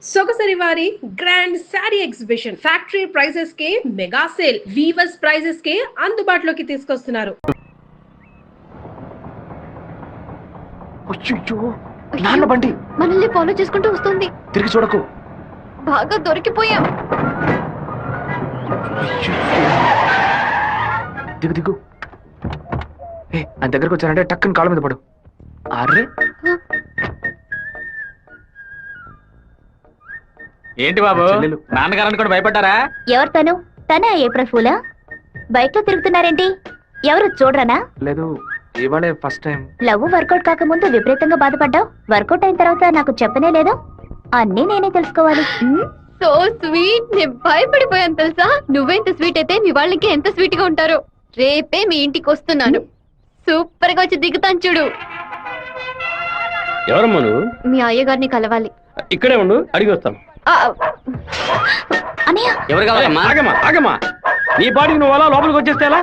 సొగసరి వారి grand sari exhibition factory prices కే mega sale weavers prices కే అందుబాటులోకి తీసుకొస్తున్నారు. నాన్న బండి మనల్ని ఫాలో చేసుకుంటూ వస్తుంది. తిరిగి చూడకు. బాగా దొరికిపోయాం. దిగు దిగు. ఆయన దగ్గరకు వచ్చానంటే టక్కుని కాళ్ళ మీద పడు. అరే ఏంటి బాబు, నాన్నగారని కూడా భయపడ్డారా? ఎవరు తను? తనే ఏప్రిల్ ఫూలా? బైక్ లో తిరుగుతున్నారేంటి? ఎవరు చూడరానా? లేదు, ఇవాళే ఫస్ట్ టైం. లవ్ వర్కౌట్ కాకముందు విపరీతంగా బాధపడ్డావు. వర్కౌట్ అయిన తర్వాత నాకు చెప్పనే లేదు. అన్నీ నేనే తెలుసుకోవాలి. So sweet. నేను భయపడిపోయాను తెలుసా. నువ్వెంత స్వీట్ అయితే మీ వాళ్ళకి ఎంత స్వీట్ గా ఉంటారో. రేపే మీ ఇంటికి వస్తున్నాను. సూపర్ గా వచ్చి దిగుతాను చూడు. ఎవరమ్మా నువ్వు? మీ అయ్యగారిని కలవాలి. ఇక్కడే ఉండు, అడిగి వస్తాం. ఎవరు కావాలమ్మా? ఆగమ్మా ఆగమ్మా, నీ పాటికి నువ్వు అలా లోపలికి వచ్చేస్తే ఎలా?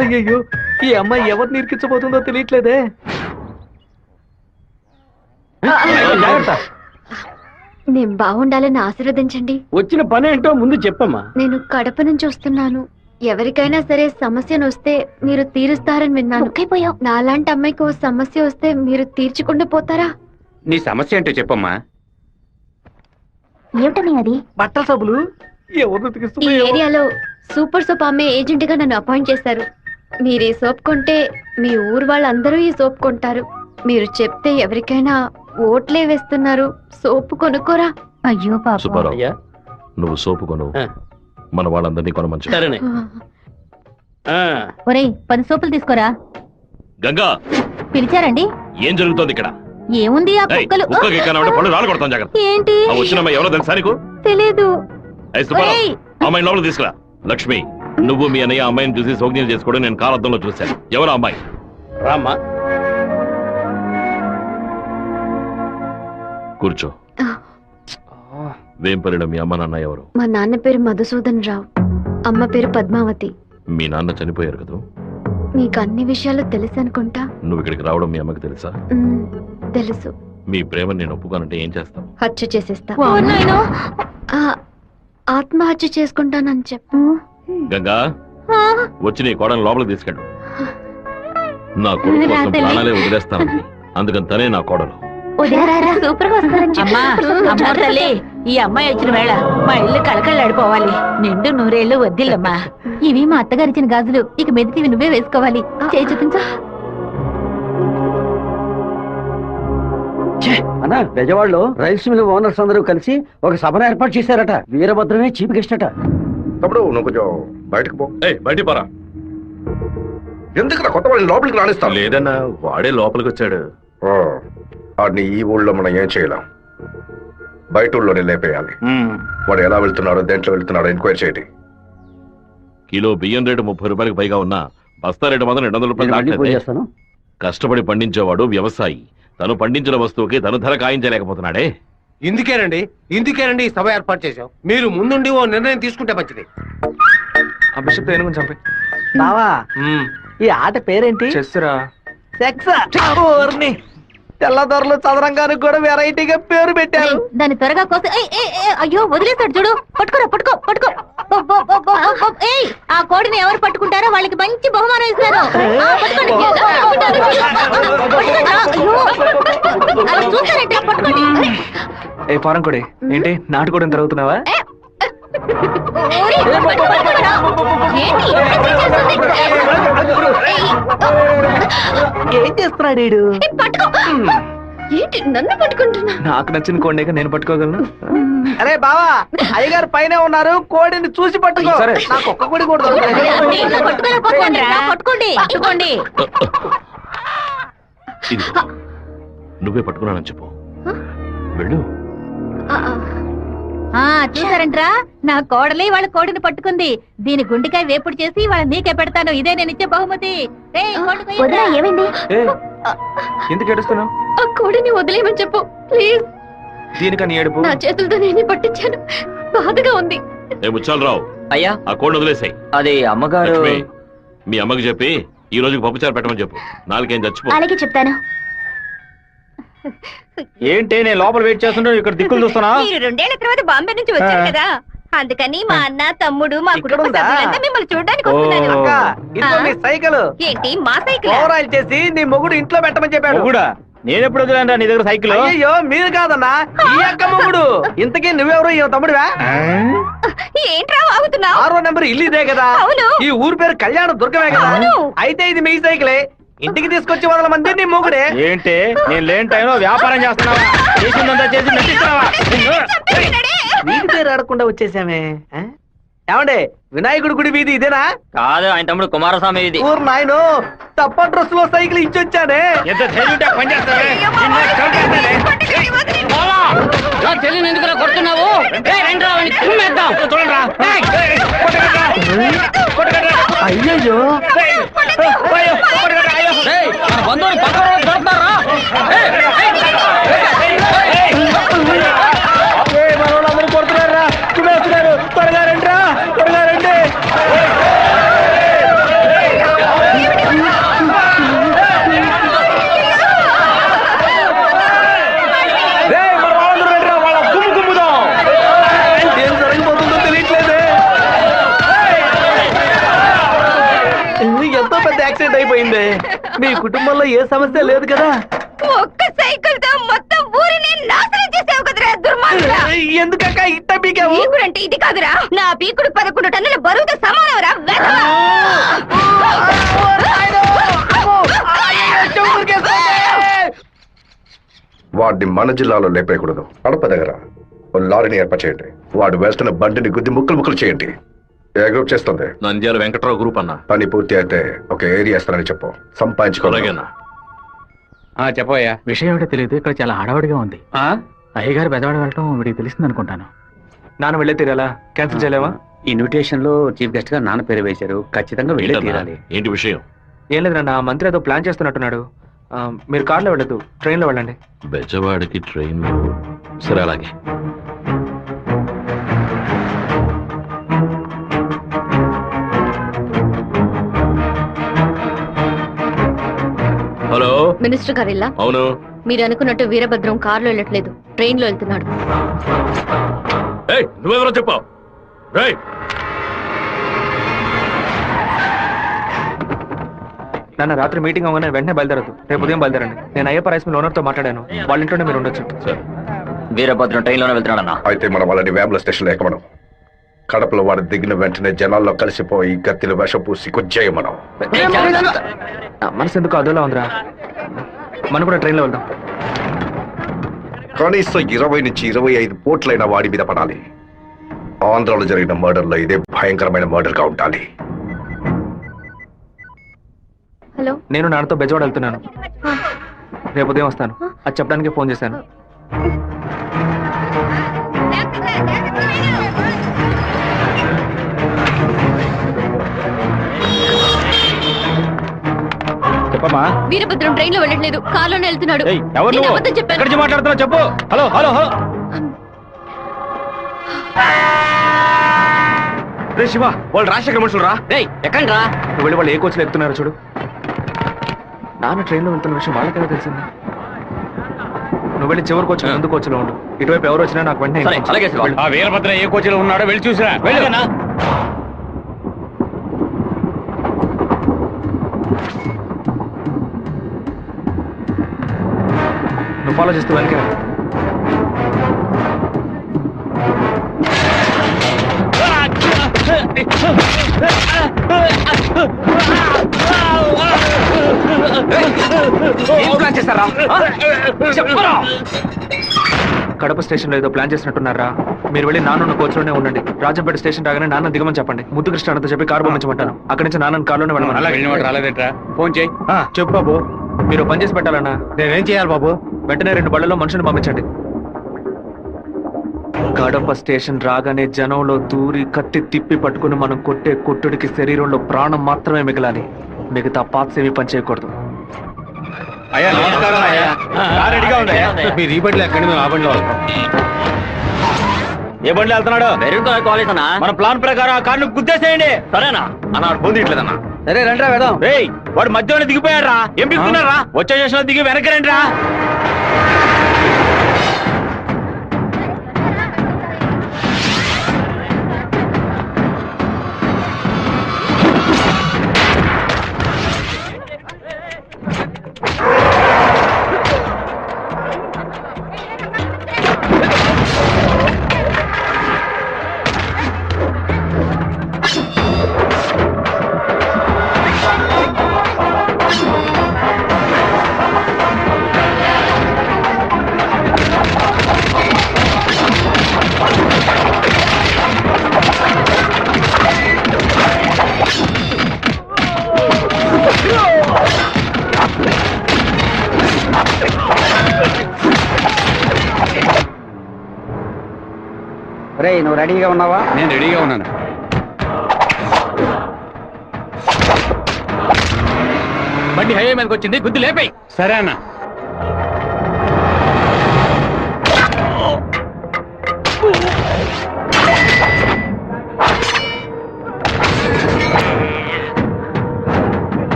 అయ్యయ్యో, ఈ అమ్మాయి ఎవరు నిరికించబోతుందో తెలియట్లేదే. జాగ్రత్త. నేను బాగుండాలని ఆశీర్వదించండి. వచ్చిన పని ఏంటో ముందు చెప్పమ్మా. నేను కడప నుంచి వస్తున్నాను. ఎవరికైనా సరే సమస్యను వస్తే మీరు తీరుస్తారని విన్నాను. నాలాంటి అమ్మాయికి ఓ సమస్య వస్తే మీరు తీర్చకుండా పోతారా? నీ సమస్య ఏంటో చెప్పమ్మా. ఏమిటని అది? బట్టల సబ్బులు ఎవరు ఈ ఏరియాలో సూపర్ సోప్ అమ్మే ఏజెంట్ గా నన్ను అపాయింట్ చేశారు. మీరు ఈ సోప్ కొంటే మీ ఊరు వాళ్ళందరూ ఈ సోప్ కొంటారు. మీరు చెప్తే ఎవరికైనా ఓట్లే వేస్తున్నారు. సోపు కొనుక్కోరా? అయ్యో పాప. అయ్యా, నువ్వు సోపు కొను, మన వాళ్ళందరినీ కొనమంచు. సరేనే. ఒరేయ్, 10 సోపులు తీసుకోరా. గంగా, పిలిచారండి? ఏం జరుగుతోంది ఇక్కడ? ఏముంది, ఆ కుక్కలు. పళ్ళు రాళ్ళు కొడతాం, జాగ్రత్త. ఏంటి? వచ్చినమ్మా ఎవరో తెలుసా నీకు? తెలీదు. అమ్మాయి లోపల తీసుకురా. లక్ష్మి, నువ్వు మీ అన్నయ్య అమ్మాయిని చూసి సౌజ్ఞం చేసుకోవడం నేను కాలద్దంలో చూశాను. ఎవరు అమ్మాయి? రామ్మా, కూర్చో. వేంపల్లిలో మీ అమ్మ నాన్న ఎవరు? మా నాన్న పేరు మధుసూదన్ రావు, అమ్మ పేరు పద్మావతి. మీ నాన్న చనిపోయారు కదా? మీకు అన్ని విషయాలు తెలుసు అనుకుంటా. నువ్వు ఇక్కడికి రావడం మీ అమ్మకి తెలుసా? తెలుసు. మీ ప్రేమను నేను ఒప్పుకోనంటే ఏం చేస్తావు? హత్య చేసేస్తా. ఆత్మహత్య చేసుకుంటానని చెప్పు. గంగా, వచ్చి నీ కోడని లోపలికి తీసుకెళ్ళు. నా కొడుకు కోసం ప్రాణాలే వదిలేస్తానండి, అందుకని తనే నా కోడలు. ఈ అమ్మాయి వచ్చిన వేళ మా ఇల్లు కళకళ్ళాడిపోవాలి. నిండు నూరేళ్లు వద్దిల్లమ్మా. ఇవి మా అత్తగారిచ్చిన గాజులు. ఇక మెదిటివి నువ్వే వేసుకోవాలి. చేయి చూపించా. అన్నా, బెజవాడలో రైస్ మిల్ ఓనర్స్ అందరూ కలిసి ఒక సభను ఏర్పాటు చేశారట. వీరభద్రమే చీఫ్ గెస్ట్ అట. తమ్ముడు, నువ్వు కొంచెం బయటకు పో. బయటికి పోరా. ఎందుకు కొత్త వాళ్ళని లోపలికి రాణిస్తాను? లేదన్నా, వాడే లోపలికి వచ్చాడు. వాడిని ఈ ఊళ్ళో మనం ఏం చేయలేం. బయట ఊళ్ళోనే లేపేయాలి. వాడు ఎలా వెళ్తున్నాడో, దేంట్లో వెళ్తున్నాడో ఎంక్వైరీ చేయండి. కిలో బియ్యం రేటు 30 రూపాయలకు పైగా ఉన్నా బస్తా రేటు మాత్రం 200 రూపాయలు. కష్టపడి పండించేవాడు వ్యవసాయి. తను పండించిన వస్తువుకి తను ధర కాయించలేకపోతున్నాడే. ఇందుకేనండి ఈ సభ ఏర్పాటు చేశాం. మీరు ముందుండి ఓ నిర్ణయం తీసుకుంటే మంచిది. ఆ బిషప్ ఏనుగుని చంపే. బావా, ఈ ఆట పేరేంటి? చెస్సురా. తెల్లదొరలు చదరంగానికి కూడా వెరైటీగా పేరు పెట్టారు. దాన్ని త్వరగా కోసి. అయ్యో, వదిలేస్తాడు చూడు. పట్టుకోరా, పట్టుకో పట్టుకో. ఆ కోడిని ఎవరు పట్టుకుంటారో వాళ్ళకి మంచి బహుమానం ఇస్తారు. చూస్తారంటే పట్టుకోండి. ఏ ఫారం కొడి, ఏంటి నాటుకోవడం జరుగుతున్నావా? ఏం చేస్తున్నాడు? ఏంటి నన్ను పట్టుకుంటున్నా? నాకు నచ్చిన కోడిని నేను పట్టుకోగలను. అరే బావా, అయ్యగారు పైన ఉన్నారు, కోడిని చూసి పట్టుకో. సరే. నాకు ఒక్క కోడి కూడా పట్టుకోండి. నువ్వే పట్టుకున్నానని చెప్పు. వెళ్ళు. చూసారంట్రా, నా కోడలి వాళ్ళ కోడిని పట్టుకుంది. దీని గుండెకాయ వేపుడు చేసి వాళ్ళ నీకే పెడతాను. ఇదే నేను ఇచ్చే బహుమతి. ఏమైంది? ఎందుకు ఏడుస్తున్నావు? ఆ కోడిని వదిలేయమని చెప్పు ప్లీజ్. దీనికని ఏడుపు? నా చేతులతో నేనే పట్టించాను, బాధగా ఉంది. ముచ్చాలరావు, అయ్యా, ఆ కోడిని వదిలేసాయి. అది అమ్మగారు. మీ అమ్మకి చెప్పి ఈ రోజుకి పప్పుచారు పెట్టమని చెప్పు. నాలుగేం చచ్చిపో. అలాగే చెప్తాను. ఏంటి నేను లోపల వెయిట్ చేస్తుంటే ఇక్కడ దిక్కులు చూస్తున్నా? మీరు 2 ఏళ్ల తర్వాత బాంబే నుంచి వచ్చారు కదా, అందుకని మా అన్న తమ్ముడు మా కుటుంబ సభ్యులంతా మిమ్మల్ని చూడడానికి వస్తున్నారు. సైకిల్ ఏంటి మా సైకిల్? ఓవరాల్ చేసి నీ మొగుడు ఇంట్లో పెట్టమని చెప్పాడు. నేను ఎప్పుడు వదిలేంరా నీ దగ్గర సైకిల్? అయ్యో మీరు కాదన్నా, ఈ అక్క మొగుడు. ఇంతకీ నువ్వెవరు? ఈ తమ్ముడువా? ఏంట్రా వాగుతున్నావు? 6వ నెంబర్ ఇల్లు ఇదే కదా? అవును. ఈ ఊరు పేరు కళ్యాణ దుర్గమే కదా? అవును. అయితే ఇది మీ సైకిలే. ఇంటికి తీసుకొచ్చి 100 మంది నీ మొగుడే. ఏంటి నేను లేని టైంలో వ్యాపారం చేస్తున్నావా? చేసిందంతా చేసి నటిస్తున్నావా? వీడి పేరు ఆడకుండా వచ్చేసామే. ఏమండే వినాయకుడి గుడి వీధి ఇదేనా? కాదు, ఆయన తమ్ముడు కుమారస్వామి ఇది. ఊరు నాయను తప్ప డ్రెస్ లో సైకిల్ ఇచ్చొచ్చానే. ఎంత తెలియని ఎందుకు కొడుతున్నావు? అయ్యయ్యో బంధువులు పక్కన దొరుకుతారా? మనోళ్ళందరూ కొడుతున్నారా? వస్తున్నారు, త్వరగా రండి, త్వరగా రండి. ఏం జరగబోతుందో తెలియట్లేదే. ఎంతో పెద్ద యాక్సిడెంట్ అయిపోయింది. మీ కుటుంబంలో ఏ సమస్య లేదు కదా? ఒక్క సైకిల్ తో మొత్తం ఊరిని నాశనం చేసావు కదరా దుర్మార్గుడా. ఎందుకక్క ఇట్ట పీకావు? పీకుడంటే ఇది కాదురా, నా పీకుడు 11 టన్నుల బరువుతో సమానవరా. వాడిని మన జిల్లాలో లేపేయకూడదు. కడప దగ్గర ఓ లారీని ఏర్పాటు చేయండి. వాడు వేస్తున్న బండిని గుద్ది ముక్కలు ముక్కలు చేయండి. ఏ గ్రూప్ చేస్తుంది? నంద్యాల వెంకట్రావు గ్రూప్ అన్న. పని పూర్తి అయితే ఒక ఏరియా ఇస్తానని చెప్పు. సంపాదించుకోలేనా? చెప్పయ్యా. విషయం ఏమిటో తెలియదు, ఇక్కడ చాలా హడావుడిగా ఉంది. అయ్యగారు బెదవాడ వెళ్ళటం వీడికి తెలిసింది అనుకుంటాను. నాన్న వెళ్ళే తీరాలా? క్యాన్సిల్ చేయలేవా? ఇన్విటేషన్ లో చీఫ్ గెస్ట్ గా నాన్న పేరు వేశారు, ఖచ్చితంగా వెళ్ళే తీరాలి. ఏంటి విషయం? ఏం లేదన్నా, మంత్రి ఏదో ప్లాన్ చేస్తున్నట్టున్నాడు. మీరు కార్లో వెళ్ళదు, ట్రైన్లో వెళ్ళండి. బెజవాడికి ట్రైన్? సరే అలాగే. హలో మినిస్టర్ గారు ఇలా? అవును. మీరు అనుకున్నట్టు వీరభద్రం కారులో వెళ్ళట్లేదు, ట్రైన్ లో వెళ్తున్నాడు. నువ్వెవరో చెప్పావు? నాన్న రాత్రి మీటింగ్ అవగానే వెంటనే బయలుదేరదు, రేపు ఉదయం బయలుదేరండి. నేను అయ్యప్ప రైస్ మిల్ ఓనర్ తో మాట్లాడాను, వాళ్ళ ఇంట్లోనే మీరు ఉండొచ్చు. సరే. వీరభద్రం ట్రైన్ లోనే వెళ్తున్నాడన్నా. అయితే మనం వాళ్ళని వేముల స్టేషన్ లో ఎక్కమనం. కడపలో వాడు దిగిన వెంటనే జనాల్లో కలిసిపోయి గత్తిని విషపూసి కొచ్చేయమనం. మనసు ఎందుకు అదోలా ఉందిరా, మనం కూడా ట్రైన్ లో వెళ్దాం. కనీసం 20 నుంచి 25 పోట్లైన వాడి మీద పడాలి. ఆంధ్రాలో జరిగిన మర్డర్ లో ఇదే భయంకరమైన మర్డర్ గా ఉండాలి. హలో, నేను నాన్నతో బెజవాడ వెళ్తున్నాను, రేపు ఉదయం వస్తాను. అది చెప్పడానికి ఫోన్ చేశాను. చెప్పమ్మా. వీరభద్రం ట్రైన్ లో వెళ్ళట్లేదు, కార్లోనే వెళ్తున్నాడు. ఎవరు నేను అబద్ధం చెప్పాను. ఎక్కడి నుంచి మాట్లాడుతున్నావు చెప్పు. Hello hello hello. రే శివ, వాళ్ళు రాజశేఖర మనుషులు రా. ఎక్కండి రా. నువ్వు వెళ్ళి వాళ్ళు ఏ కోచ్లో ఎక్కుతున్నారో చూడు. నాన్న ట్రైన్లో వెళ్తున్న విషయం వాళ్ళకెలా తెలిసింది? నువ్వు వెళ్ళి చివరి కోచ్ ముందు కోచ్లో ఉండు. ఇటువైపు ఎవరు వచ్చినా నాకు వెంటనే అలాగే వీరభద్ర ఏ కోచ్లో ఉన్నాడో వెళ్ళి చూసిరా. వెళ్ళనా? నువ్వు ఫాలో చేస్తూ వెనక కడప స్టేషన్ లో ఏదో ప్లాన్ చేసినట్టున్నారా? మీరు వెళ్ళి నాన్న కోచ్లోనే ఉండండి. రాజంపేట స్టేషన్ రాగానే నాన్న దిగమని చెప్పండి. ముద్దు కృష్ణ అంతా చెప్పి కారు పంపించమంటాను. అక్కడి నుంచి నాన్న కారులోనే వెళ్ళమని. ఫోన్ చేయి. చెప్పు బాబు. మీరు పని చేసి పెట్టాలన్నా. నేనేం చేయాలి బాబు? వెంటనే 2 బళ్ళలో మనుషులు పంపించండి. కడప స్టేషన్ రాగానే జనంలో దూరి కత్తి తిప్పి పట్టుకుని మనం కొట్టే కొట్టుడికి శరీరంలో ప్రాణం మాత్రమే మిగలాలి. మిగతా పార్ట్స్ ఏమీ పని చేయకూడదు. అయ్యా నమస్కారం అయ్యా. రెడీగా ఉంది. మీరు ఈ బండిలో ఎక్కడి మేము ఆ బండిలో వస్తాం. ఏ బండిలో వెళ్తున్నాడు? కాలేజ్ అన్నా. మన ప్లాన్ ప్రకారం ఆ కార్ను గుద్దేసేయండి. సరేనా అన్నాడు పొందిట్లేదన్నా. సరే రండి వెళ్దాం. వాడు మధ్యలో దిగిపోయాడు రా. ఏం దిగుతున్నారా? వచ్చే స్టేషన్ లో దిగి వెనక్కి రండి రా. రే నువ్వు రెడీగా ఉన్నావా? నేను రెడీగా ఉన్నాను. బండి హైవే మీదకి వచ్చింది, గుద్దు లేపే. సరే అన్న.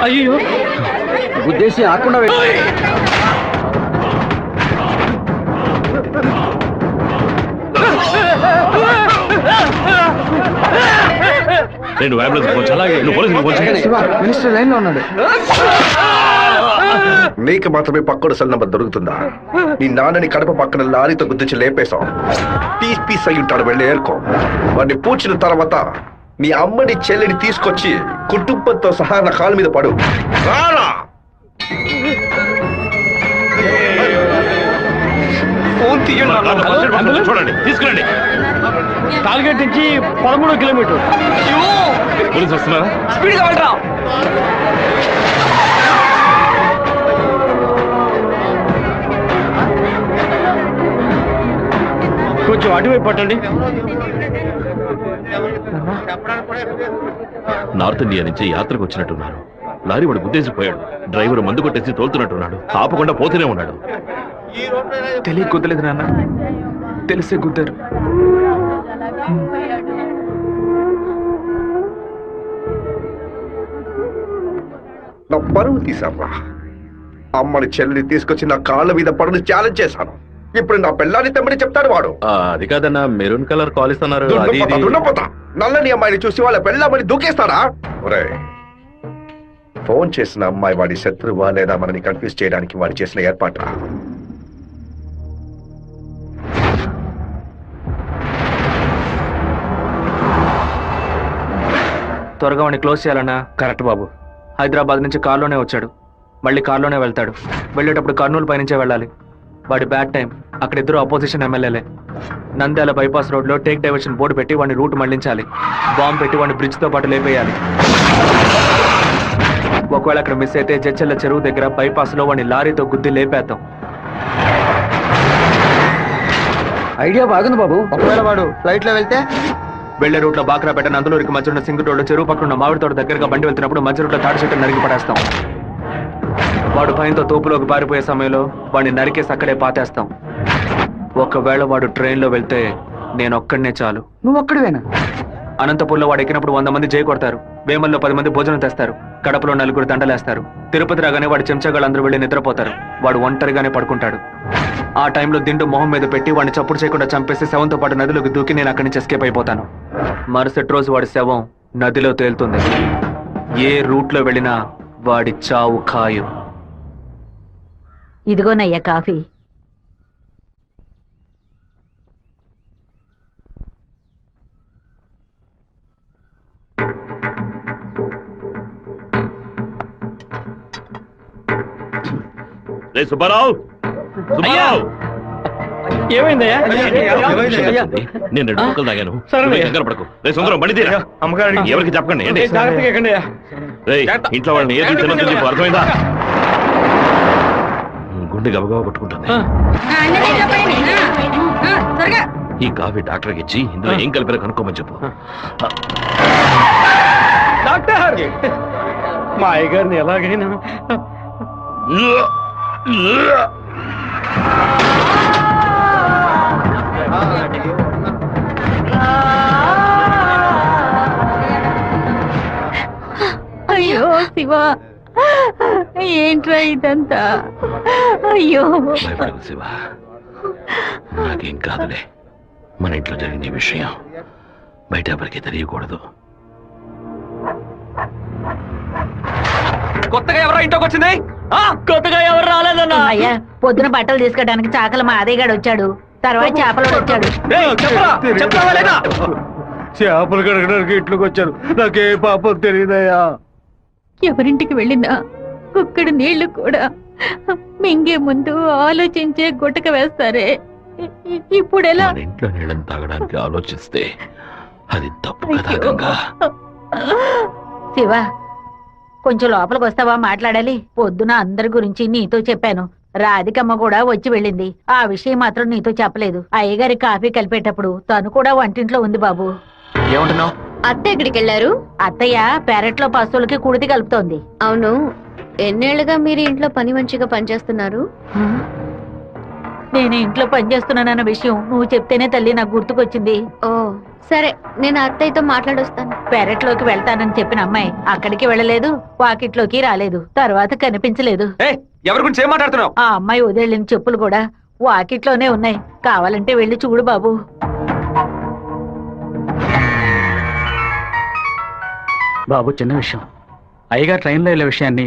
అయ్యో గుద్దేసి ఆకుండా నేను అంబులెన్స్ పోల్చాలా? నువ్వు పోలీసులు పోల్చా? మినిస్టర్ లైన్ లో ఉన్నాడు. నీకు మాత్రమే పక్కడు సెల్ నంబర్ దొరుకుతుందా? నీ నాన్నని కడప పక్కన లారీతో గుర్తించి లేపేశాం. పీస్ పీస్ అయి ఉంటాడు, వెళ్ళి ఏర్కో. వాడిని పూడ్చిన తర్వాత నీ అమ్మని చెల్లిని తీసుకొచ్చి కుటుంబంతో సహా నా కాళ్ళ మీద పడు. రారా ఫోన్ తీయండి. చూడండి, తీసుకురండి. టార్గెట్ నుంచి 13 కిలోమీటర్. పోలీసు వస్తున్నారా? స్పీడ్గా వెళ్ళరా. కొంచెం అటువైపు పట్టండి. నార్త్ ఇండియా నుంచి యాత్రకు వచ్చినట్టున్నారు. లారీ వాడు గుద్దేసిపోయాడు. డ్రైవర్ మందు కొట్టేసి తోలుతున్నట్టున్నాడు. ఆపకుండా పోతూనే ఉన్నాడు. తెలియ కుదలేదు నాన్న, తెలిసే కుదరు. నా పరువు తీసారా? అమ్మని చెల్లిని తీసుకొచ్చి నా కాళ్ళ మీద పడుని ఛాలెంజ్ చేశాను. ఇప్పుడు నా పిల్లాన్ని తెమ్మని చెప్తాడు వాడు. అది కాదన్నా, మెరూన్ కలర్ కాల్ ఇస్తున్నారు. నల్లని అమ్మాయిని చూసి వాళ్ళ పెళ్ళామని దూకేస్తాడా? ఒరే, ఫోన్ చేసిన అమ్మాయి వాడి శత్రువా లేదా మనని కన్ఫ్యూజ్ చేయడానికి వాడు చేసిన ఏర్పాట్రా. త్వరగా వాడిని క్లోజ్ చేయాలన్నా. కరెక్ట్ బాబు. హైదరాబాద్ నుంచి కార్లోనే వచ్చాడు, మళ్ళీ కార్లోనే వెళ్తాడు. వెళ్ళేటప్పుడు కర్నూలు పైనుంచే వెళ్ళాలి. వాడి బ్యాడ్ టైం. అక్కడ ఇద్దరు అపోజిషన్ ఎమ్మెల్యేలే. నంద్యాల బైపాస్ రోడ్లో టేక్ డైవర్షన్ బోర్డు పెట్టి వాడిని రూట్ మళ్లించాలి. బాంబు పెట్టి వాడిని బ్రిడ్జ్తో పాటు లేపేయాలి. ఒకవేళ అక్కడ మిస్ అయితే జడ్చెల్ల చెరువు దగ్గర బైపాస్లో వాడిని లారీతో గుద్ది లేపేద్దాం. ఐడియా బాగుంది బాబు. ఒకవేళ వాడు ఫ్లైట్ లో వెళ్తే? వెళ్లే రూట్లో బాక్రాపేట నందలూరికి మధ్య ఉన్న సింగు రోడ్డు చెరువు పక్కన ఉన్న మామిడి తోట దగ్గరగా బండి వెళ్తున్నప్పుడు మధ్య రూట్లో తాడి చెట్టు నరికి పడేస్తాం. వాడు భయంతో తోపులోకి పారిపోయే సమయంలో వాడిని నరికేసి అక్కడే పాతేస్తాం. ఒకవేళ వాడు ట్రైన్లో వెళ్తే నేను ఒక్కడనే చాలు. నువ్వు ఒక్కడివేనా? అనంతపూర్లో వాడు ఎక్కినప్పుడు 100 మంది జై కొడతారు. వేమల్లో 10 మంది భోజనం తెస్తారు. కడపలో 4 దండలేస్తారు. తిరుపతి రాగానే వాడి చెంచగాళ్ళందరూ వెళ్ళి నిద్రపోతారు. వాడు ఒంటరిగానే పడుకుంటాడు. ఆ టైంలో దిండు మొహం మీద పెట్టి వాడిని చప్పుడు చేయకుండా చంపేసి శవంతో పాటు నదిలోకి దూకి నేను అక్కడి నుంచి ఎస్కేప్ అయిపోతాను. మరుసటి రోజు వాడి శవం నదిలో తేలుతుంది. ఏ రూట్లో వెళ్ళినా వాడి చావు ఖాయం. ఇదిగోనయ్యా కాఫీ. రే సుబ్బారావు, సుబ్బారావు, ఏమైందయ్యా? నేను 2 ముక్కలు తాగాను. సరే. నువ్వు కంగారు పడకు. రే సుందరం, బండి తీరా. అమ్మగారికి ఎవరికి చెప్పకండి. ఏంటి? జాగ్రత్తగా ఎక్కండి. రేయ్, ఇంట్లో వాళ్ళని ఏది తినొద్దు చెప్పు, అర్థమైందా? గుండె గబగబా కొట్టుకుంటుంది. ఈ కాఫీ డాక్టర్కి ఇచ్చి ఇందులో ఏం కలిపారో కనుక్కోమని చెప్పు. డాక్టర్, మా అయ్యగారిని ఎలాగైనా అయ్యో శివ, ఏంట్రా ఇదంతా? అయ్యో భయపడకు శివ, నాకేం కాదులే. మన ఇంట్లో జరిగిన ఈ విషయం బయట ఎవరికి తెలియకూడదు. కొత్తగా ఎవరో ఇంట్లోకి వచ్చింది? కొత్తగా ఎవరు రాలేదన్నా. అయ్యా పొద్దున బట్టలు తీసుకెళ్ళడానికి చాకల మా అదేగాడు వచ్చాడు, తర్వాత చేపలు వచ్చాడు. చెప్తావా లేదా? చేపలు కడగడానికి ఇంట్లోకి వచ్చారు. నాకే పాపం తెలియదయ్యా. ఎవరింటికి వెళ్ళినా కుక్కడ నీళ్లు కూడా మింగే ముందు ఆలోచించే గుట్టక వేస్తారే, ఇప్పుడు ఎలా? మన ఇంట్లో నీళ్ళని తాగడానికి ఆలోచిస్తే అది తప్పు కదా గంగా. శివ, కొంచెం లోపలికి వస్తావా? మాట్లాడాలి. పొద్దున అందరి గురించి నీతో చెప్పాను. రాధికమ్మ కూడా వచ్చి వెళ్ళింది. ఆ విషయం మాత్రం నీతో చెప్పలేదు. అయ్యగారి కాఫీ కలిపేటప్పుడు తను కూడా వంటింట్లో ఉంది బాబు. ఏమంటున్నావు? అత్త ఎక్కడికి వెళ్ళారు? అత్తయ్య పెరట్లో పశువులకి కుడితి కలుపుతోంది. అవును, ఎన్నేళ్లుగా మీరు ఇంట్లో పని మంచిగా పనిచేస్తున్నారు? నేను ఇంట్లో పనిచేస్తున్నానన్న విషయం నువ్వు చెప్తేనే తల్లి నాకు గుర్తుకొచ్చింది. ఓ సరే, నేను అత్తయ్యతో మాట్లాడొస్తాను. పెరట్లోకి వెళ్తానని చెప్పిన అమ్మాయి అక్కడికి వెళ్ళలేదు, వాకిట్లోకి రాలేదు, తర్వాత కనిపించలేదు. ఎవరి గురించి ఏం మాట్లాడుతున్నావు? ఆ అమ్మాయి వదిలిన చెప్పులు కూడా వాకిట్లోనే ఉన్నాయి. కావాలంటే వెళ్ళి చూడు బాబు. బాబు, చిన్న విషయం. అయ్యగారు ట్రైన్లో వెళ్ళే విషయాన్ని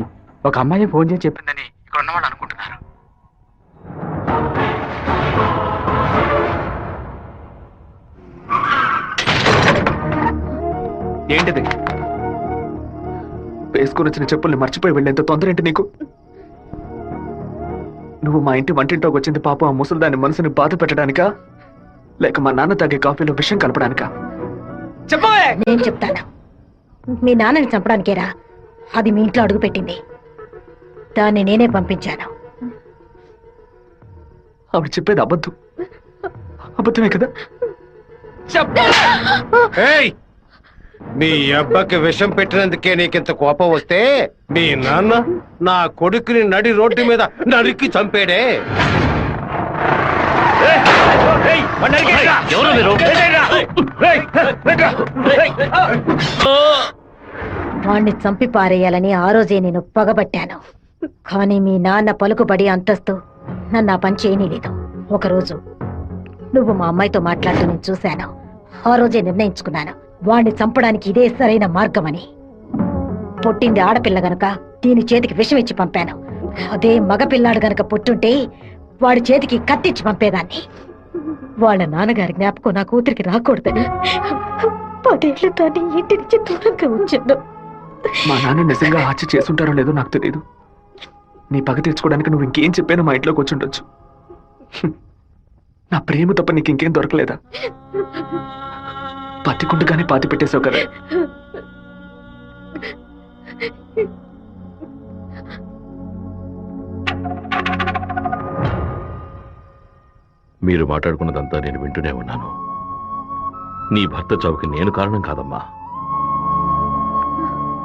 ఒక అమ్మాయి ఫోన్ చేసి చెప్పిందని ఇక్కడ ఉన్నవాళ్ళు అనుకుంటున్నారు. ఏంటిది? వేసుకుని వచ్చిన చెప్పుల్ని మర్చిపోయి వెళ్ళేంత తొందర ఏంటి నీకు? నువ్వు మా ఇంటి వంటింట్లోకి వచ్చింది పాపం ఆ ముసలిదాని మనసుని బాధ పెట్టడానికా, లేక మా నాన్న తాగే కాఫీలో విషయం కలపడానికా? చెప్పవే. నేను చెప్తాను. మీ నాన్నని చంపడానికేరా అది మీ ఇంట్లో అడుగు పెట్టింది. దాన్ని నేనే పంపించాను. ఆవిడ చెప్పేది అబద్ధమే కదా? ఏయ్, మీ అబ్బకి విషం పెట్టినందుకే నీకింత కోపం వస్తే మీ నాన్న నా కొడుకుని నడి రోడ్డు మీద నరికి చంపాడే. ఎవరు మీరు? వాణ్ణి చంపి పారేయాలని ఆ రోజే నేను పగబట్టాను. కానీ మీ నాన్న పలుకుబడి అంతస్తు నన్ను ఆ పని చేయనీలేదు. ఒకరోజు నువ్వు మా అమ్మాయితో మాట్లాడుతూ నేను చూశాను. ఆ రోజే నిర్ణయించుకున్నాను, వాణ్ణి చంపడానికి ఇదే సరైన మార్గమని. పుట్టింది ఆడపిల్ల గనక దీని చేతికి విషం ఇచ్చి పంపాను. అదే మగపిల్లాడు గనక పుట్టుంటే వాడి చేతికి కత్తిచ్చి పంపేదాన్ని. వాళ్ళ నాన్నగారి జ్ఞాపకం నా కూతురికి రాకూడదని 10 ఏళ్లు దాన్ని ఇంటి నుంచి దూరంగా ఉంచాను. మా నాన్న నిజంగా హత్య చేసుంటారో లేదో నాకు తెలియదు. నీ పగ తీర్చుకోవడానికి నువ్వు ఇంకేం చెప్పానో మా ఇంట్లోకి వచ్చి ఉండొచ్చు. నా ప్రేమ తప్ప నీకు ఇంకేం దొరకలేదా? పత్తికుంటుగానే పాతి పెట్టేశావు కదా. మీరు మాట్లాడుకున్నదంతా నేను వింటూనే ఉన్నాను. నీ భర్త చావుకి నేను కారణం కాదమ్మా.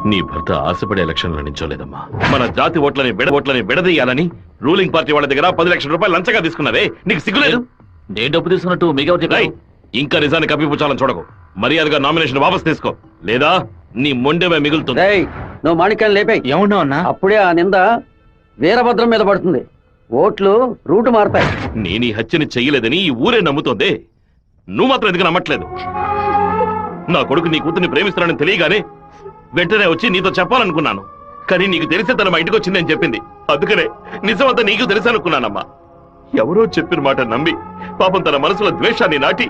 నీ భర్త ఆశపడే ఎలక్షన్లో నించోలేదమ్మా. మన జాతి ఓట్లని విడదీయాలని రూలింగ్ పార్టీ వాళ్ళ దగ్గర 10 లక్షల రూపాయలు లంచంగా తీసుకున్నావే, నీకు సిగ్గులేదు? నేను డబ్బు తీసుకున్నట్టు మీకెవరు చెప్పారు? ఇంకా నిజాన్ని కప్పిపుచ్చాలని చూడకు. మర్యాదగా నామినేషన్ వాపస్ తీసుకో, లేదా నీ మొండెమే మిగులుతుంది. నువ్వు మాణిక్యాన్ని లేపే. ఏమన్నావు అన్నా? అప్పుడే ఆ నింద వీరభద్రం మీద పడుతుంది. ఓట్లు రూటు మారుతాయి. నేను ఈ హత్యని చెయ్యలేదని ఈ ఊరే నమ్ముతోంది. నువ్వు మాత్రం ఎందుకు నమ్మట్లేదు? నా కొడుకు నీ కూతుర్ని ప్రేమిస్తున్నానని తెలియగానే వెంటనే వచ్చి నీతో చెప్పాలనుకున్నాను. కానీ నీకు తెలిసే తన మా ఇంటికి వచ్చిందని చెప్పింది. అందుకనే నిజమంతా నీకు తెలుసనుకున్నానమ్మా. ఎవరో చెప్పిన మాట నమ్మి పాపం తన మనసులో ద్వేషాన్ని నాటి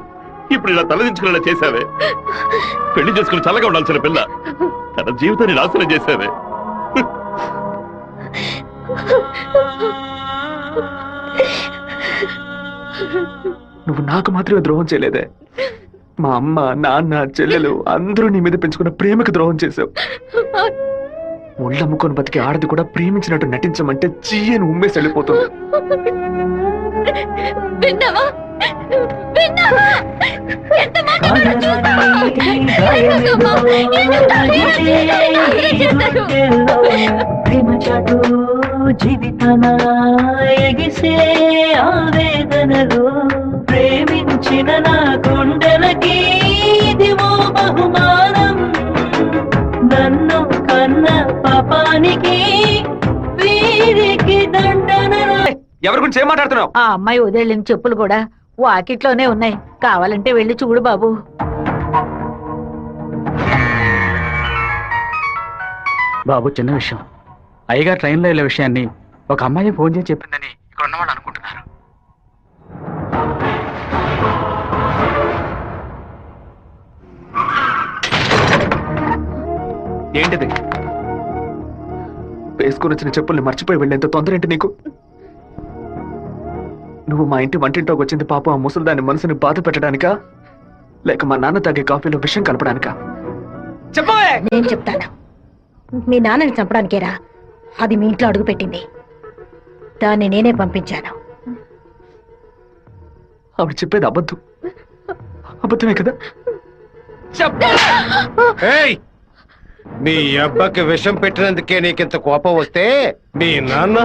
ఇప్పుడు ఇలా తలదించుకునేలా చేశావే. పెళ్లి చేసుకుని చల్లగా ఉండాల్సిన పిల్ల తన జీవితాన్ని నాశనం చేశావే. నువ్వు నాకు మాత్రమే ద్రోహం చేయలేదే, మా అమ్మ, నాన్న, చెల్లెలు అందరూ నీ మీద పెంచుకున్న ప్రేమకు ద్రోహం చేశావు. ఒళ్ళమ్ముకొని బతికి ఆడది కూడా ప్రేమించినట్టు నటించమంటే చీయని ఉమ్మేసి వెళ్ళిపోతుంది. జీవితన ఎగిసే ఆవేదనలో ప్రేమించిన నా గుండెలకి ఇదివో బహుమానం. నన్ను కన్న పాపానికి వీరికి దండన. ఎవరి గురించి ఏం మాట్లాడుతున్నావు? ఆ అమ్మాయి వదిలిన చెప్పులు కూడా వాకిట్లోనే ఉన్నాయి. కావాలంటే వెళ్ళి చూడు బాబు. బాబు, చిన్న విషయం. అయ్యగారు ట్రైన్లో వెళ్ళే విషయాన్ని ఒక అమ్మాయి ఫోన్ చేసి చెప్పిందని ఇక్కడ ఉన్నవాళ్ళు అనుకుంటున్నారు. ఏంటిది? వేసుకుని వచ్చిన చెప్పుల్ని మర్చిపోయి వెళ్ళేంత తొందర ఏంటి నీకు? నువ్వు మా ఇంటి వంటింట్లోకి వచ్చింది పాప ఆ ముసలిదాని మనసుని బాధ పెట్టడానికా, లేక మా నాన్న తాగే కాఫీలో విషం కలపడానికా? చెప్పవే. నేను చెప్తాను. మీ నాన్నని చంపడానికేరా అది మీ ఇంట్లో అడుగు పెట్టింది. దాన్ని నేనే పంపించాను. ఆవిడ చెప్పేది అబద్ధమే కదా? ఏయ్, మీ అబ్బకి విషం పెట్టినందుకే నీకింత కోపం వస్తే మీ నాన్న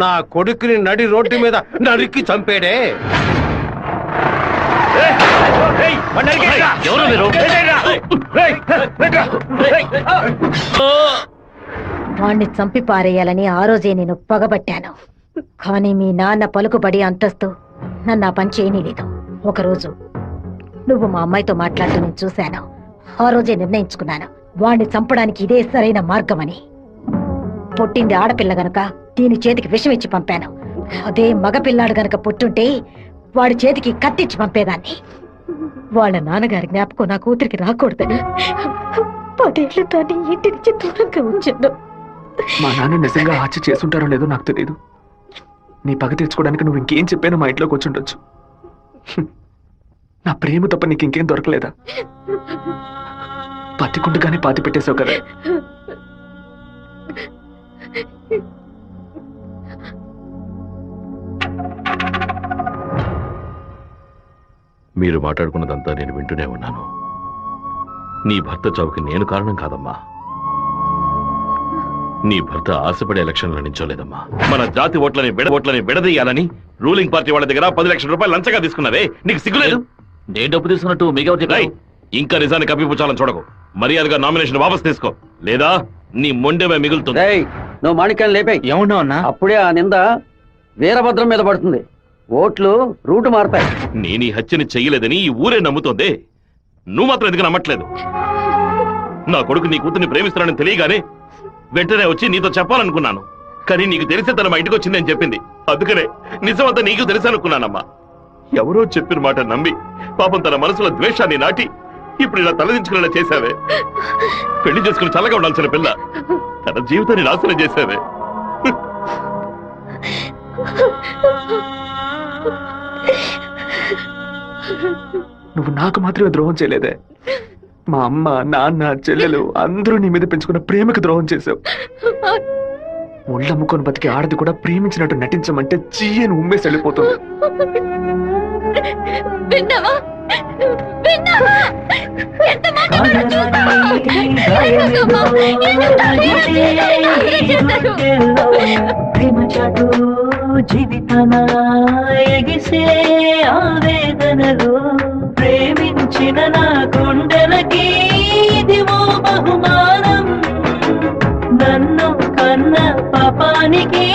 నా కొడుకుని నడి రోడ్డు మీద నరికి చంపాడే. ఎవరు మీరు? వాణ్ణి చంపి పారేయాలని ఆ రోజే నేను పగబట్టాను. కానీ మీ నాన్న పలుకుబడి అంతస్తు నన్ను ఆ పని చేయనీలేదు. ఒకరోజు నువ్వు మా అమ్మాయితో మాట్లాడుతూ నేను చూశాను. ఆ రోజే నిర్ణయించుకున్నాను, వాణ్ణి చంపడానికి ఇదే సరైన మార్గమని. పుట్టింది ఆడపిల్ల గనక దీని చేతికి విషం ఇచ్చి పంపాను. అదే మగపిల్లాడు గనక పుట్టుంటే వాడి చేతికి కత్తిచ్చి పంపేదాన్ని. వాళ్ళ నాన్నగారి జ్ఞాపకం నా కూతురికి రాకూడదని 10 ఏళ్లు దాన్ని ఇంటి నుంచి దూరంగా ఉంచాను. మా నాన్న నిజంగా హత్య చేసుంటారో లేదో నాకు తెలియదు. నీ పగ తీర్చుకోవడానికి నువ్వు ఇంకేం చెప్పానో మా ఇంట్లోకి వచ్చి ఉండొచ్చు. నా ప్రేమ తప్ప నీకు ఇంకేం దొరకలేదా? పత్తికుంటగానే పాతి పెట్టేశావు కదా. మీరు మాట్లాడుకున్నదంతా నేను వింటూనే ఉన్నాను. నీ భర్త చావుకి నేను కారణం కాదమ్మా. నీ భర్త ఆశపడే ఎలక్షన్లో నించోలేదమ్మా. మన జాతి ఓట్లని విడదీయాలని రూలింగ్ పార్టీ వాళ్ళ దగ్గర 10 లక్షల రూపాయలు లంచగా తీసుకున్నావే, నీకు సిగ్గులేదు? నేను డబ్బు తీసుకున్నట్టు మీకు ఇంకా నిజాన్ని కప్పిపుచ్చాలని చూడకు. మర్యాదగా నామినేషన్ వాపస్ తీసుకో, లేదా నీ మొండెమే మిగులుతుంది. నువ్వు మాణిక్యాన్ని లేపే. ఏమన్నావు అన్నా? అప్పుడే ఆ నింద వీరభద్రం మీద పడుతుంది. ఓట్లు రూటు మారుతాయి. నేను ఈ హత్యని చెయ్యలేదని ఈ ఊరే నమ్ముతోంది. నువ్వు మాత్రం ఎందుకు నమ్మట్లేదు? నా కొడుకు నీ కూతుర్ని ప్రేమిస్తున్నానని తెలియగానే వెంటనే వచ్చి నీతో చెప్పాలనుకున్నాను. కానీ నీకు తెలిసే తన మా ఇంటికి వచ్చిందని చెప్పింది. అందుకనే నిజమంతా నీకు తెలుసనుకున్నానమ్మా. ఎవరో చెప్పిన మాట నమ్మి పాపం తన మనసులో ద్వేషాన్ని నాటి ఇప్పుడు ఇలా తలదించుకునేలా చేశావే. పెళ్లి చేసుకుని చల్లగా ఉండాల్సిన పిల్ల తన జీవితాన్ని నాశనం చేశావే. నువ్వు నాకు మాత్రమే ద్రోహం చేయలేదే, మా అమ్మ, నాన్న, చెల్లెలు అందరూ నీ మీద పెంచుకున్న ప్రేమకు ద్రోహం చేశావు. ఒళ్ళమ్ముకొని బతికి ఆడది కూడా ప్రేమించినట్టు నటించమంటే చీయని ఉమ్మేసి వెళ్ళిపోతుంది. జీవితమా ఎగిసే ఆవేదనలో ప్రేమించిన నా గుండెలకి ఇదివో బహుమానం. నన్ను కన్న పాపానికి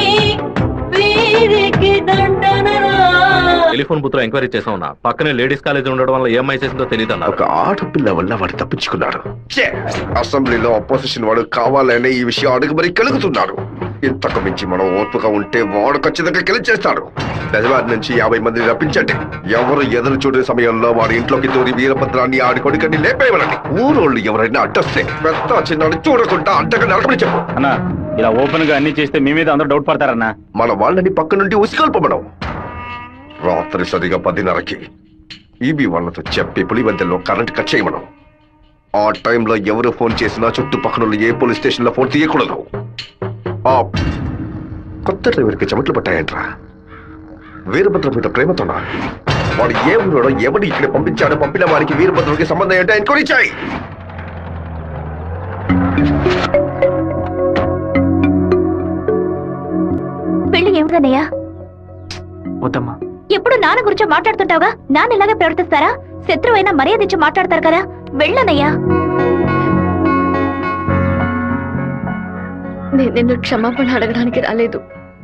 వీరికి దండనరా. టెలిఫోన్ బూత్ లో ఎంక్వైరీ చేసాం. పక్కనే లేడీస్ కాలేజ్ ఉండడం వల్ల ఏం చేసిందో తెలియదు. ఒక ఆడపిల్ల వల్ల వాడు తప్పించుకున్నాడు. అసెంబ్లీలో అపోజిషన్ వాడు కావాలనే ఈ విషయం అడుగు మరి కలుగుతున్నాడు. ఇంతకు మించి మనం ఓర్పుగా ఉంటే వాడు ఖచ్చితంగా గెలిచేస్తాడు. పెదవారి నుంచి 50 మందిని రప్పించండి. ఎవరు ఎదురు చూడే సమయంలో వాడి ఇంట్లోకి దూరి వీరభద్రాన్ని ఆడి కొడుకని లేపేయమనండి. ఊరోళ్ళు ఎవరైనా అడ్డొస్తే పెద్ద చిన్నాడు చూడకుండా అడ్డగా నడపని చెప్పు. అన్నా, ఇలా ఓపెన్ గా అన్ని చేస్తే మీ మీద అందరూ డౌట్ పడతారన్నా. మన వాళ్ళని పక్క నుండి ఉసిగొల్పమనం. రాత్రి సరిగా 10:30కి ఈబీ వాళ్ళతో చెప్పి పులివెందుల్లో కరెంట్ కట్ చేయమనం. ఆ టైంలో ఎవరు ఫోన్ చేసినా చుట్టుపక్కల ఏ పోలీస్ స్టేషన్ లో ఫోన్ తీయకూడదు. ఆ కొత్త డ్రైవర్కి చెమట్లు పట్టాయంట్రా. వీరభద్రం మీద ప్రేమతోనా? వాడు ఏ ఊరోడో ఎవడు ఇక్కడ పంపించాడో పంపిన వారికి వీరభద్రంకి సంబంధం ఏంటో ఎంక్వైరీ చేయి. పెళ్లి ఏమిటన్నయ్యా? వద్దమ్మా. ఎప్పుడు నాన్న గురించి మాట్లాడుతుంటావుగా, నాన్న ఇలాగే ప్రవర్తిస్తారా? శత్రువైనా మర్యాద ఇచ్చి మాట్లాడతారు కదా, వెళ్ళనయ్యా. నేను నిన్ను క్షమాపణ అడగడానికి రాలేదు.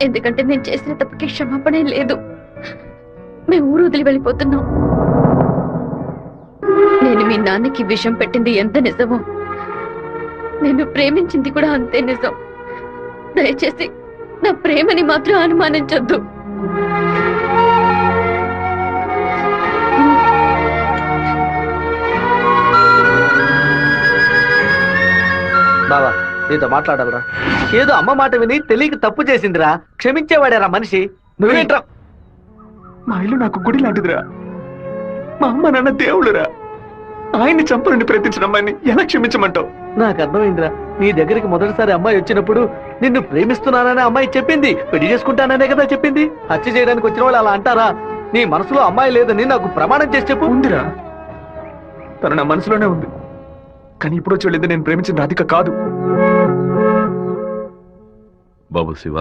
ఎందుకంటే నేను చేసిన తప్పుకి క్షమాపణ లేదు. మేము ఊరు వదిలి వెళ్ళిపోతున్నాం. నేను మీ నాన్నకి విషం పెట్టింది ఎంత నిజమో, నేను ప్రేమించింది కూడా అంతే నిజం. దయచేసి నా ప్రేమని మాత్రం అనుమానించొద్దు. బావా నీతో మాట్లాడాలరా. ఏదో అమ్మ మాట విని తెలియక తప్పు చేసిందిరా, క్షమించేవాడేరా మనిషి. నువ్వేంట్రా? మా ఇల్లు నాకు గుడి లాంటిదిరా. మా అమ్మ నాన్న దేవుడురా. ఆయన్ని చంపనని ప్రయత్నించిన అమ్మాయిని ఎలా క్షమించమంటావు? నాకు అర్థమైందిరా. నీ దగ్గరికి మొదటిసారి అమ్మాయి వచ్చినప్పుడు నిన్ను ప్రేమిస్తున్నానని అమ్మాయి చెప్పింది, పెళ్లి చేసుకుంటాననే కదా చెప్పింది. హత్య చేయడానికి వచ్చిన వాళ్ళు అలా అంటారా? నీ మనసులో అమ్మాయి లేదని నాకు ప్రమాణం చేసి చెప్పు. ఉందిరా, తను నా మనసులోనే ఉంది. కానీ ఇప్పుడు వచ్చి వెళ్ళింది నేను ప్రేమించిన రాధిక కాదు. బాబు శివ,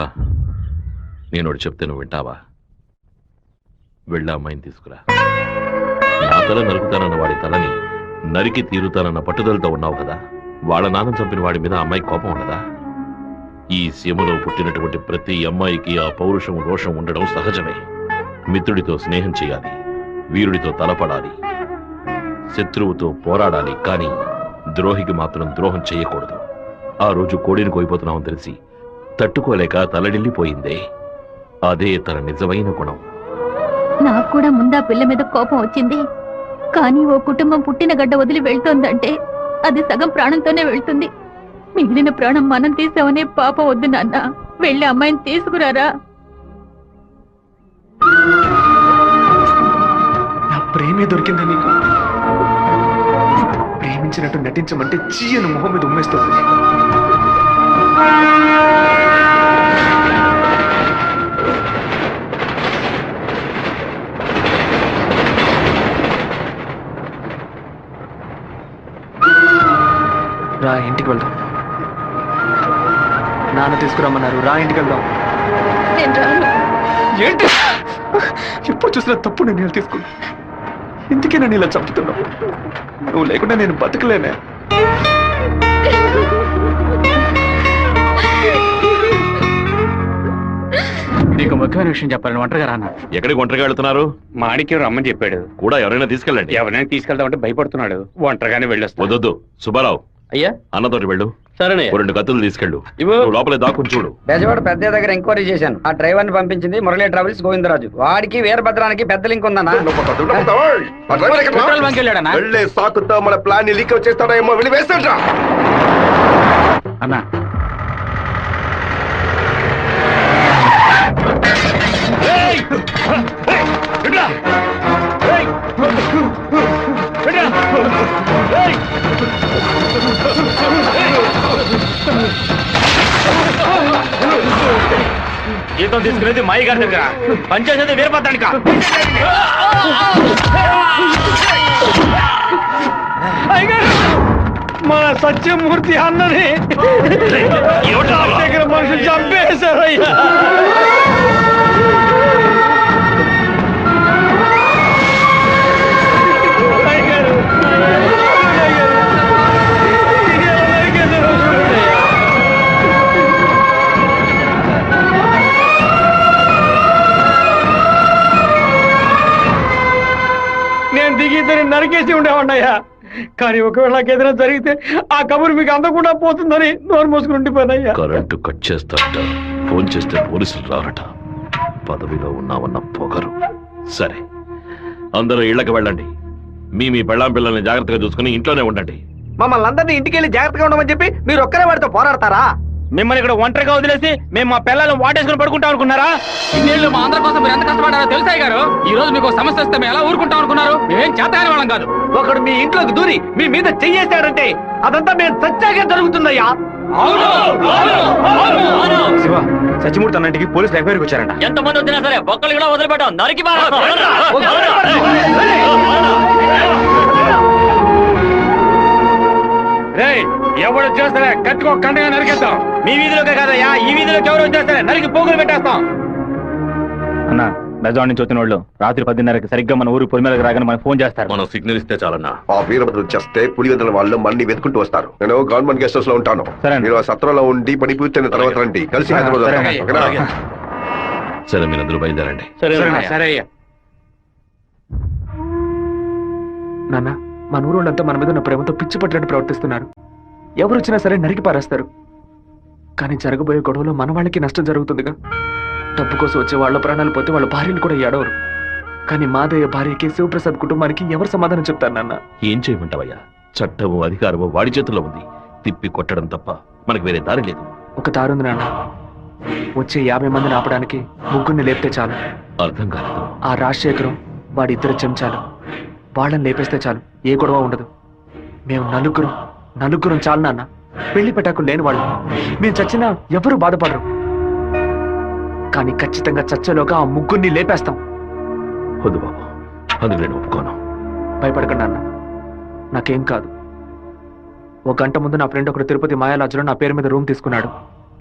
నేను చెప్తే నువ్వు వింటావా? వెళ్ళి అమ్మాయిని తీసుకురా. నా తల నరుకుతానన్న వాడి తలని నరికి తీరుతానన్న పట్టుదలతో ఉన్నావు కదా. వాళ్ళ నాన్న చంపిన వాడి మీద అమ్మాయి కోపం ఉండదా? ఈ సీమలో పుట్టినటువంటి ప్రతి అమ్మాయికి ఆ పౌరుషం రోషం ఉండడం సహజమే. మిత్రుడితో స్నేహం చేయాలి, వీరుడితో తలపడాలి, శత్రువుతో పోరాడాలి. కానీ ద్రోహికి మాత్రం ద్రోహం చేయకూడదు. ఆ రోజు కోడిని కోయిపోతున్నామని తెలిసి తట్టుకోలేక తలడిల్లిపోయిందే, అదే తన నిజమైన గుణం. నాకు కూడా ముందా పిల్ల మీద కోపం వచ్చింది. కానీ ఓ కుటుంబం పుట్టిన గడ్డ వదిలి వెళ్తోందంటే అది సగం ప్రాణంతోనే వెళ్తుంది. మిగిలిన ప్రాణం మనం తీసామనే పాపం వద్దు నాన్న. వెళ్ళి అమ్మాయిని తీసుకురారా. నా ప్రేమే దొరికిందా నీకు? ప్రేమించినట్టు నటించమంటే చీయను మొహం మీద ఉమ్మేస్తుంది. రా, ఇంటికి వెళ్దాం. నాన్న తీసుకురమ్మన్నారు. రా, ఇంటికి వెళ్దాం. నేను రాను. ఏంటి ఎప్పుడు చూసినా తప్పు నేను తీసుకున్నా. ఇందుకే నన్ను ఇలా చంపుతున్నావు. నువ్వు లేకుండా నేను బతకలేనే. నీకు ముఖ్యమైన విషయం చెప్పాలని ఒంటరిగా రానా? ఎక్కడికి ఒంటరిగా వెళ్తున్నారు? మాణిక్యం రమ్మని చెప్పాడు. కూడా ఎవరైనా తీసుకెళ్ళండి. ఎవరైనా తీసుకెళ్దామంటే భయపడుతున్నాడు. ఒంటరిగానే వెళ్ళొస్తా. వద్దొద్దు సుబ్బారావు, అయ్యా అన్నతోటి వెళ్ళు. సరేనే. 2 కత్తులు తీసుకెళ్ళు. నువ్వు లోపలే దాక్కుని చూడు. బెజవాడ పెద్ద దగ్గర ఎంక్వైరీ చేశాను. ఆ డ్రైవర్ ని పంపించింది మురళీ ట్రావెల్స్ గోవిందరాజు. వాడికి వీరభద్రానికి పెద్ద లింక్ ఉందన్నా. పెట్రోల్ బంక్ వెళ్ళాడనా? వెళ్ళే సాకుతో మన ప్లాన్ ని లీక్ చేస్తాడేమో, వెళ్ళి వేస్తాడ్రా. అన్నా జీతం తీసుకునేది మాయి గారి దగ్గర, పనిచేసేది వీరభద్రానిక. మన సత్యమూర్తి అన్నని దగ్గర మనుషులు చంపేశారయ్యా. నేను దిగి నరికేసి ఉండేవాడినయ్యా. కానీ ఒకవేళ నాకు ఏదైనా జరిగితే ఆ కబురు మీకు అందకుండా పోతుందని నోరు మూసుకుని ఉండిపోయినయ్యా. కరెంటు కట్ చేస్తారట, ఫోన్ చేస్తే పోలీసులు రారట. పదవిలో ఉన్నామన్న పొగరు. సరే, అందరూ ఇళ్లకు వెళ్ళండి. మీ పెళ్ళాం పిల్లల్ని జాగ్రత్తగా చూసుకుని ఇంట్లోనే ఉండండి. మమ్మల్ని అందరినీ ఇంటికి వెళ్ళి జాగ్రత్తగా ఉండమని చెప్పి మీరు ఒక్కరే వాడితో పోరాడతారా? మిమ్మల్ని ఇక్కడ ఒంటరిగా వదిలేసి మేము మా పిల్లలను వాటేసుకుని పడుకుంటాం అనుకున్నారా? ఇన్నేళ్ళు మా అందరి కోసం మీరు ఎంత కష్టపడారో తెలుసాయి గారు. ఈ రోజు మీకు సమస్య వస్తే మేము ఎలా ఊరుకుంటాం అనుకున్నారు? మేమేం చేతగాని వాళ్ళం కాదు. ఒకడు మీ ఇంట్లోకి దూరి మీ మీద చెయ్యేశాడంటే అదంతా మేము సత్యాగా జరుగుతుందయ్యా. శివ, సత్యమూర్తి అన్నింటికి పోలీసులు ఎంక్వైరీకి వచ్చారంట. ఎంతమంది వచ్చినా సరే ఒక్కళ్ళు కూడా వదిలిపెట్టాం. నరికి ఎవరు వచ్చినా సరే కట్టుకో కండగా నరికేస్తాం. మీ వీధిలోకే కాదయ్యా, ఈ వీధిలోకి ఎవరు వచ్చినా సరే నరికి పోగులు పెట్టేస్తాం. అన్న, బెజవాడ నుంచి వచ్చిన వాళ్ళు రాత్రి 10:30కి సరిగ్గా మన ఊరు పొలిమేరకు రాగానే మనకు ఫోన్ చేస్తారు. మనం సిగ్నల్ ఇస్తే చాలన్నా. ఆ వీరభద్రుడు చేస్తే పులివెందుల వాళ్ళు మన్ని వెతుకుంటూ వస్తారు. నేను గవర్నమెంట్ గెస్ట్ హౌస్ లో ఉంటాను. సరే. మీరు ఆ సత్రంలో ఉండి పని పూర్తయిన తర్వాత రండి. కలిసి హైదరాబాద్ వస్తాం. ఓకేనా? సరే, మీరందరూ బయలుదేరండి. సరే అయ్యా. నాన్న, మన ఊరోళ్ళంతా మన మీద ఉన్న ప్రేమతో పిచ్చి పట్టినట్టు ప్రవర్తిస్తున్నారు. ఎవరు వచ్చినా సరే నరికి పారేస్తారు. కానీ జరగబోయే గొడవలో మన వాళ్ళకి నష్టం జరుగుతుందిగా. డబ్బు కోసం వచ్చే వాళ్ళ ప్రాణాలు పోతే వాళ్ళ భార్యలు కూడా ఏడవరు. కానీ మాదయ్య భార్యకి శివప్రసాద్ కుటుంబానికి ఎవరు సమాధానం చెప్తారు నాన్న? ఏం చేయమంటావయ్యా? చట్టము అధికారము వాడి చేతుల్లో ఉంది. తిప్పి కొట్టడం తప్ప మనకు వేరే దారి లేదు. ఒక దారుంది నాన్న. వచ్చే 50 మందిని ఆపడానికి ముగ్గురిని లేపితే చాలు. అర్థం కాలేదు. ఆ రాజశేఖరం వాడి 2 చెంచాలు వాళ్ళని లేపేస్తే చాలు, ఏ గొడవ ఉండదు. మేము నలుగురం చాలు నాన్న. పెళ్లి పెట్టాకు లేని వాళ్ళు. మేము చచ్చినా ఎవరు బాధపడరు. కానీ ఖచ్చితంగా చచ్చేలోగా ఆ ముగ్గురిని లేపేస్తాం. వద్దు బాబు, అందుకు నేను ఒప్పుకోను. భయపడకండి అన్న, నాకేం కాదు. 1 గంట ముందు నా ఫ్రెండ్ ఒకడు తిరుపతి మాయాలాజ్లో నా పేరు మీద రూమ్ తీసుకున్నాడు.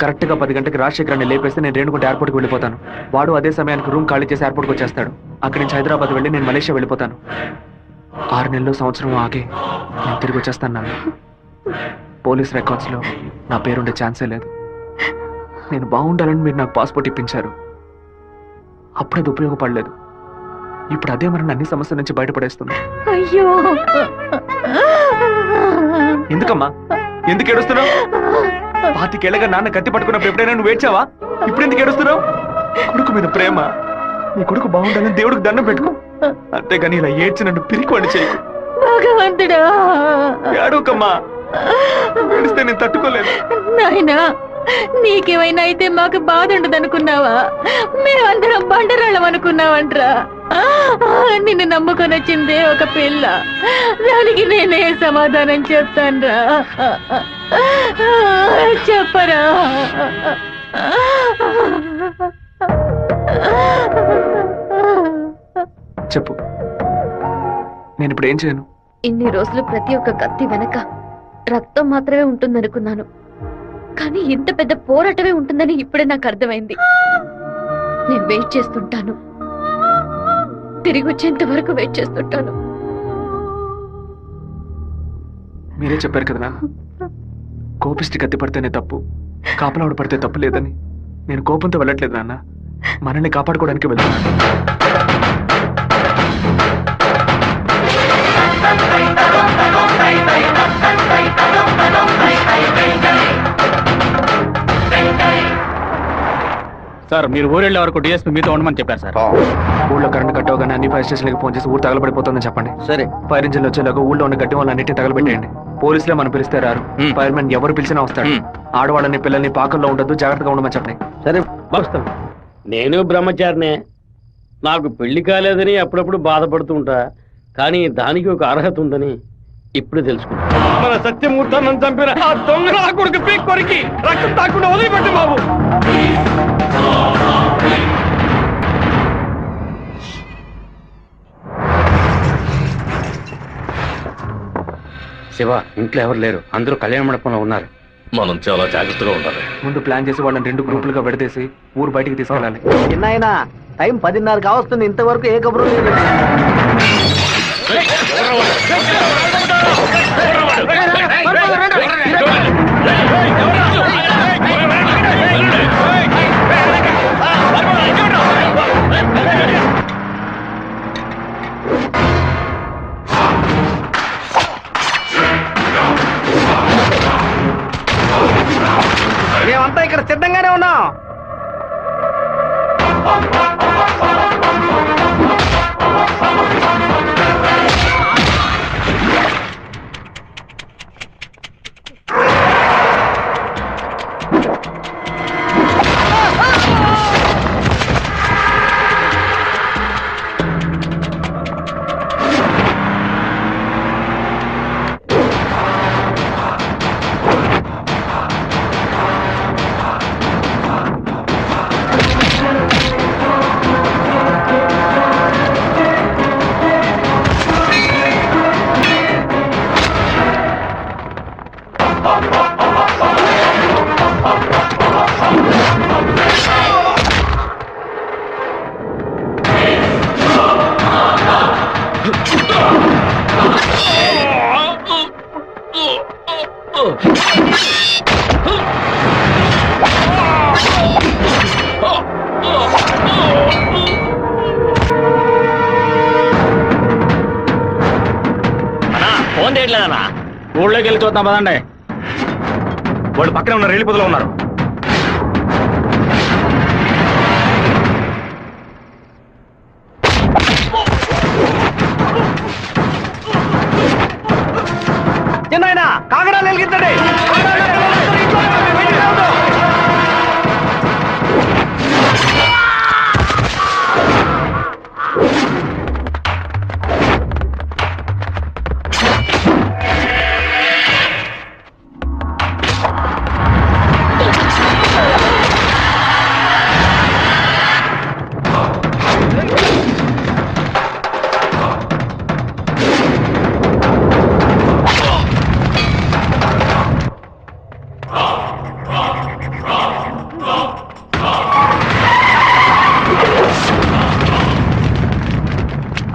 కరెక్ట్గా 10 గంటకి రాజశేఖరాన్ని లేపేస్తే నేను రేణుగుంట ఎయిర్పోర్ట్కి వెళ్ళిపోతాను. వాడు అదే సమయానికి రూమ్ ఖాళీ చేసి ఎయిర్పోర్ట్కి వచ్చేస్తాడు. అక్కడి నుంచి హైదరాబాద్ వెళ్ళి నేను మలేషియా వెళ్ళిపోతాను. 6 నెలలు సంవత్సరం ఆగి నేను తిరిగి వచ్చేస్తాను నాన్న. పోలీస్ రికార్డ్స్లో నా పేరుండే ఛాన్సే లేదు. నేను బాగుండాలని మీరు నాకు పాస్పోర్ట్ ఇప్పించారు. అప్పుడు అది ఉపయోగపడలేదు. ఇప్పుడు అదే మరి అన్ని సమస్యల నుంచి బయటపడేస్తుంది. అయ్యో, ఎందుకమ్మా, ఎందుకు ఏడుస్తున్నావు? 25 ఏళ్ళగా నాన్న కత్తి పట్టుకున్నప్పుడు ఎప్పుడైనా నువ్వు ఏడ్చావా? ఇప్పుడు ఎందుకు ఏడుస్తున్నావు? కొడుకు మీద ప్రేమ. నీ కొడుకు బాగుండాలని దేవుడికి దండం పెట్టుకో. అంతేగాని ఇలా ఏడ్చి నన్ను పిరికివాణ్ణి చేయకు. భగవంతుడా, ఏడవకమ్మా. ఏడిస్తే నేను తట్టుకోలేదు. నాయనా, నీకేమైనా అయితే మాకు బాధ ఉండదనుకున్నావా? మేమందరం బండరాళ్ళం అనుకున్నావంట్రా. నిన్ను నమ్ముకొని వచ్చిందే ఒక పిల్ల. దానికి నేనే సమాధానం చెప్తాన్రా. చెప్పరా? చెప్పు, నేను ఇప్పుడు ఏం చేయను? ఇన్ని రోజులు ప్రతి ఒక్క కత్తి వెనక రక్తం మాత్రమే ఉంటుందనుకున్నాను. కానీ ఇంత పెద్ద పోరాటమే ఉంటుందని ఇప్పుడే నాకు అర్థమైంది. నేను వెయిట్ చేస్తుంటాను, తిరిగి వచ్చేంత వరకు వెయిట్ చేస్తుంటాను. మీరే చెప్పారు కదా నాన్న, కోపిష్టి కత్తి పడితేనే తప్పు, కాపలావిడ పడితే తప్పు లేదని. నేను కోపంతో వెళ్ళట్లేదు నాన్న, మనల్ని కాపాడుకోవడానికి వెళ్తున్నాను. సార్, మీరు ఊరెళ్ళే వరకు డిఎస్పీ మీతో ఉండమని చెప్పారు సార్. ఊళ్ళో కరెంట్ కట్ అవగానే అన్ని ఫైర్ స్టేషన్లకు ఫోన్ చేసి ఊరు తగలబడిపోతుందని చెప్పండి. సరే. ఫైర్ ఇంజిన్ వచ్చేలాగా ఊళ్ళో ఉన్న గడ్డి వాళ్ళన్నింటినీ తగలబెట్టేయండి. పోలీసులే మనం పిలిస్తే రారు. ఫైర్ మ్యాన్ ఎవరు పిలిచినా వస్తాడు. ఆడవాళ్ళని పిల్లల్ని పాకల్లో ఉండొద్దు, జాగ్రత్తగా ఉండమని చెప్పండి. సరే, వస్తాం. నేను బ్రహ్మచారినే. నాకు పెళ్లి కాలేదని అప్పుడప్పుడు బాధపడుతూ ఉంటా. కానీ దానికి ఒక అర్హత ఉందని ఇప్పుడు తెలుసుకున్నా. మన సత్యమూర్తాన్ని చంపిన ఆ దొంగ నా కొడుకు పీక్ కొరికి రక్తం తాకుండా వదిలిపెట్టు బాబు. శివ, ఇంట్లో ఎవరు లేరు, అందరూ కళ్యాణ మండపంలో ఉన్నారు. మనం చాలా జాగ్రత్తగా ఉండాలి. ముందు ప్లాన్ చేసి వాళ్ళని 2 గ్రూపులుగా విడదీసి ఊరు బయటికి తీసుకెళ్ళాలి. చిన్నాయన, టైం 10:30 కావస్తుంది, ఇంతవరకు ఏ కబురు లేదు. మేమంతా ఇక్కడ సిద్ధంగానే ఉన్నాం. ఫోన్ చేయట్లేదన్నా. ఊళ్ళోకి వెళ్ళి చూద్దాం పదండి. వాళ్ళు పక్కనే ఉన్న రేణి పొదలో ఉన్నారు. వెలిగించండి.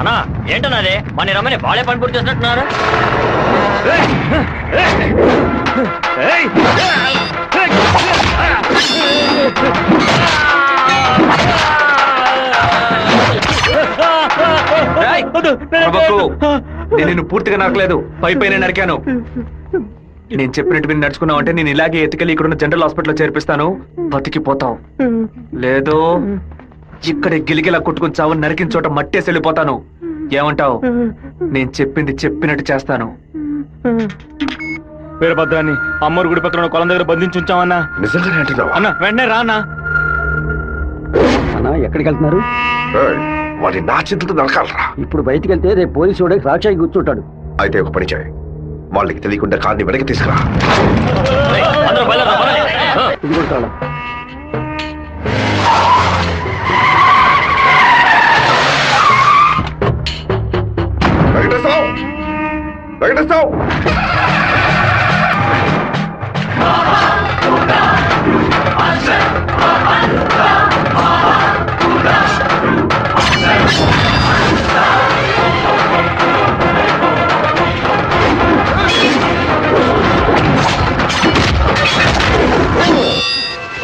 అన్నా ఏంటన్నది మన రమ్మని బాలే పని పూర్తి చేసినట్టున్నారు. నేను నిన్ను పూర్తిగా నరకలేదు, పైపైన నరికాను. నేను చెప్పినట్టు విని నడుచుకున్నావు అంటే నేను ఇలాగే ఎత్తుకెళ్ళి ఇక్కడున్న జనరల్ హాస్పిటల్లో చేర్పిస్తాను, బతికిపోతావు. లేదు ఇక్కడ గిలిగిలా కొట్టుకుని చావు, నరికిన చోట మట్టేసి వెళ్ళిపోతాను. ఏమంటావు? నేను చెప్పింది చెప్పినట్టు చేస్తాను. వీరభద్రాన్ని అమ్మోరు గుడి పక్కన కొలం దగ్గర బంధించి ఉంచామన్నా. నిజంగానే అంటున్నావా? అన్న వెంటనే రా అన్నా. అన్నా ఎక్కడికి వెళ్తున్నారు? వాడి నా చేతులతో నరకాలరా. ఇప్పుడు బయటికి వెళ్తే రేపు పోలీసు వాడే రాక్షాయి కూర్చుంటాడు. అయితే ఒక పని చేయి, వాళ్ళకి తెలియకుండా కార్ని వెనక్కి తీసుకురా. ఇది కూడా కావాలా? వెంకటేశ్వరరావు, వెంకటేశ్వరరావు,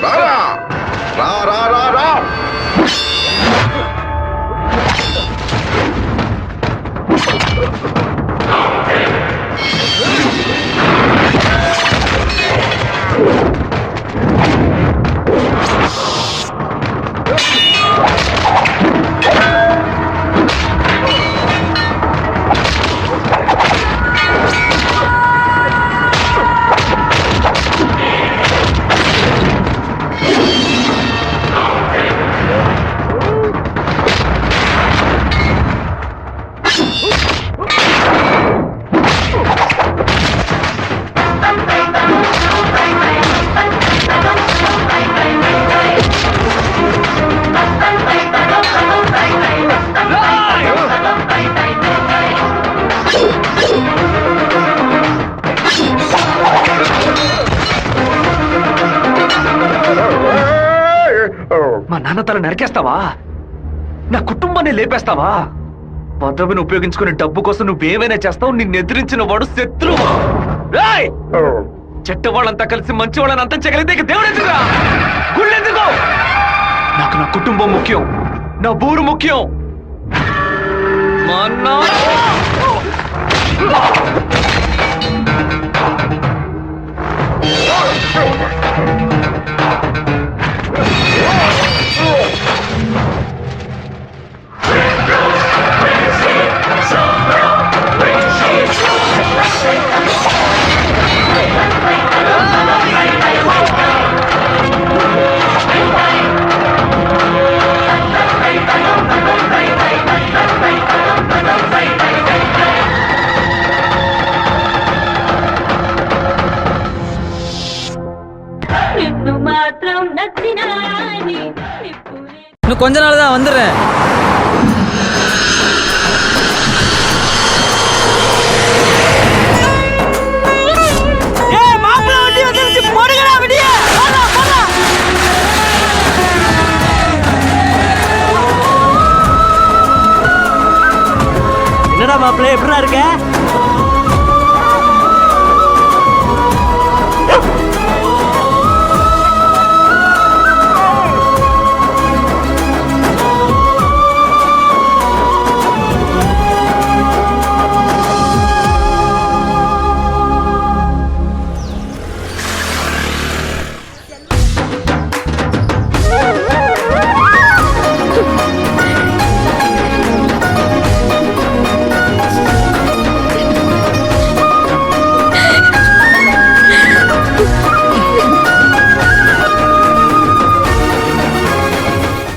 రారా రా రా రా రా. మా నాన్న తల నరికేస్తావా? నా కుటుంబాన్ని లేపేస్తావా? పదవిని ఉపయోగించుకునే డబ్బు కోసం నువ్వేమైనా చేస్తావు. నిన్ను ఎదిరించిన వాడు శత్రువు. చెట్ట వాళ్ళంతా కలిసి మంచి వాళ్ళని అంతం చేయగలిగితే ఇక దేవుడు ఎందుకురా? గుళ్ళెందుకు? నాకు నా కుటుంబం ముఖ్యం, నా ఊరు ముఖ్యం. మా இன்னும் கொஞ்ச நாள் தான் வந்துடுறேன். என்னடா மாப்பிள்ளை எப்படிடா இருக்க?